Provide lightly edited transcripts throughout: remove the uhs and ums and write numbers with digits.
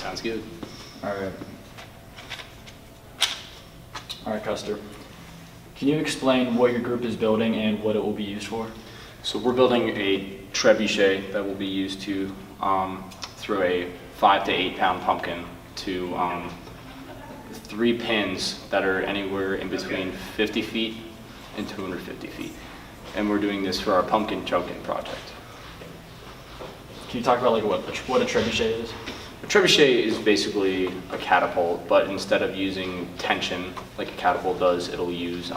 Sounds good. All right. All right, Custer. Can you explain what your group is building and what it will be used for? So we're building a trebuchet that will be used to throw a 5 to 8 pound pumpkin to 3 pins that are anywhere in between 50 feet and 250 feet. And we're doing this for our Punkn Chunkn project. Can you talk about like what a trebuchet is? A trebuchet is basically a catapult, but instead of using tension like a catapult does, it'll use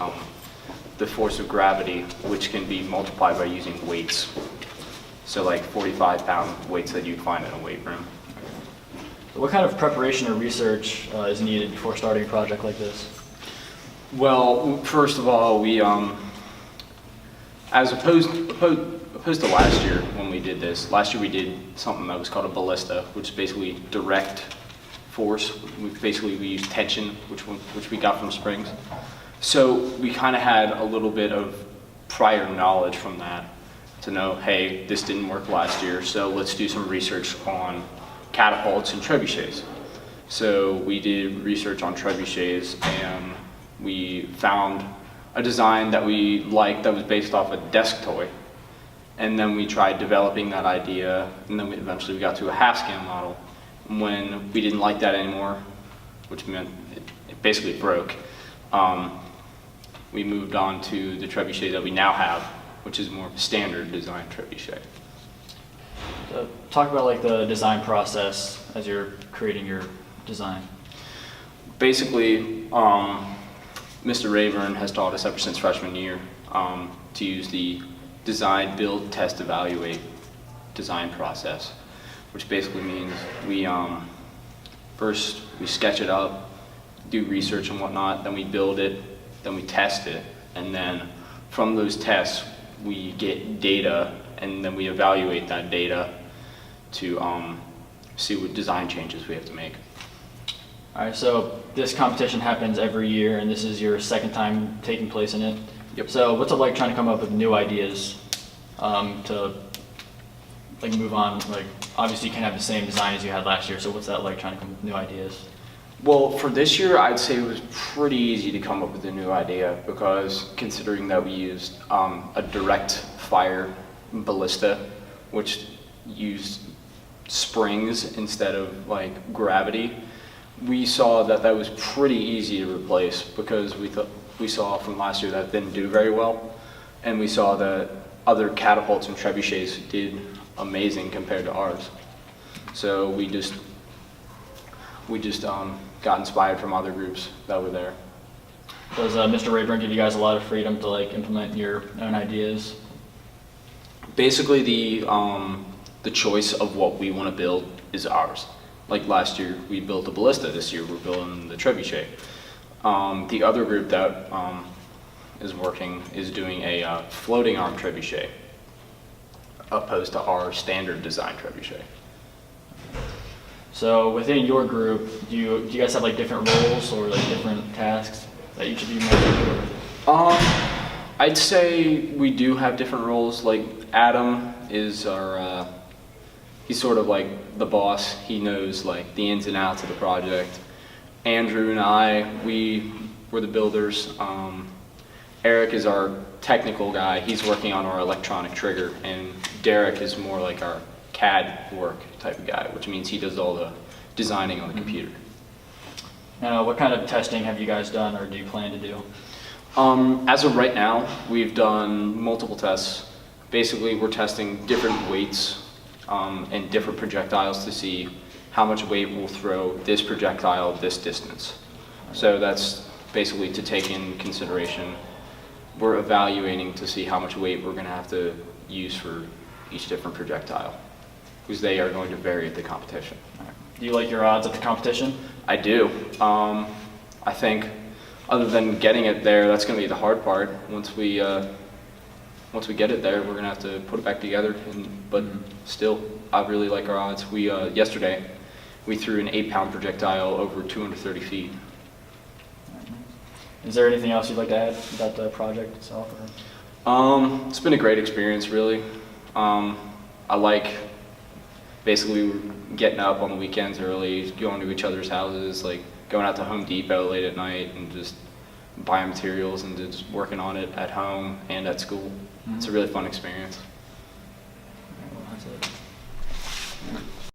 the force of gravity, which can be multiplied by using weights. So like 45-pound weights that you'd find in a weight room. What kind of preparation or research is needed before starting a project like this? Well, first of all, we, as opposed to last year when we did this, last year we did something that was called a ballista, which is basically direct force. We used tension, which we got from springs. So we kind of had a little bit of prior knowledge from that to know, hey, this didn't work last year, so let's do some research on catapults and trebuchets. So we did research on trebuchets and we found a design that we liked that was based off a desk toy. And then we tried developing that idea, and then eventually we got to a half-scale model. When we didn't like that anymore, which meant it basically broke, we moved on to the trebuchet that we now have, which is more of a standard design trebuchet. Talk about like the design process as you're creating your design. Basically, Mr. Rayburn has taught us ever since freshman year to use the design, build, test, evaluate design process, which basically means we first we sketch it up, do research and whatnot, then we build it, then we test it, and then from those tests we get data, and then we evaluate that data to see what design changes we have to make. All right, so this competition happens every year, and this is your second time taking place in it. Yep. So what's it like trying to come up with new ideas to like move on? Like obviously you can't have the same design as you had last year, so what's that like trying to come up with new ideas? Well, for this year, I'd say it was pretty easy to come up with a new idea because considering that we used a direct fire ballista, which used springs instead of like gravity, we saw that that was pretty easy to replace because we saw from last year that didn't do very well, and we saw that other catapults and trebuchets did amazing compared to ours. So we just got inspired from other groups that were there. Does Mr. Rayburn give you guys a lot of freedom to like implement your own ideas? Basically, the choice of what we want to build is ours. Like last year, we built a ballista. This year, we're building the trebuchet. The other group that is doing a floating arm trebuchet, opposed to our standard design trebuchet. So within your group, do you guys have like different roles or like different tasks that each of you might do? I'd say we do have different roles. Like Adam is our, he's sort of like the boss. He knows like the ins and outs of the project. Andrew and I, we were the builders. Eric is our technical guy. He's working on our electronic trigger, and Derek is more like our CAD work type of guy, which means he does all the designing on the computer. Now, what kind of testing have you guys done or do you plan to do? As of right now, we've done multiple tests. Basically, we're testing different weights and different projectiles to see how much weight will throw this projectile this distance. So that's basically to take in consideration. We're evaluating to see how much weight we're going to have to use for each different projectile, because they are going to vary at the competition. Do you like your odds at the competition? I do. I think other than getting it there, that's going to be the hard part. Once we get it there, we're going to have to put it back together. But still, I really like our odds. Yesterday, we threw an 8-pound projectile over 230 feet. Is there anything else you'd like to add about the project itself? It's been a great experience, really. I like basically we were getting up on the weekends early, going to each other's houses, like going out to Home Depot late at night and just buying materials and just working on it at home and at school. It's a really fun experience. Well, that's it.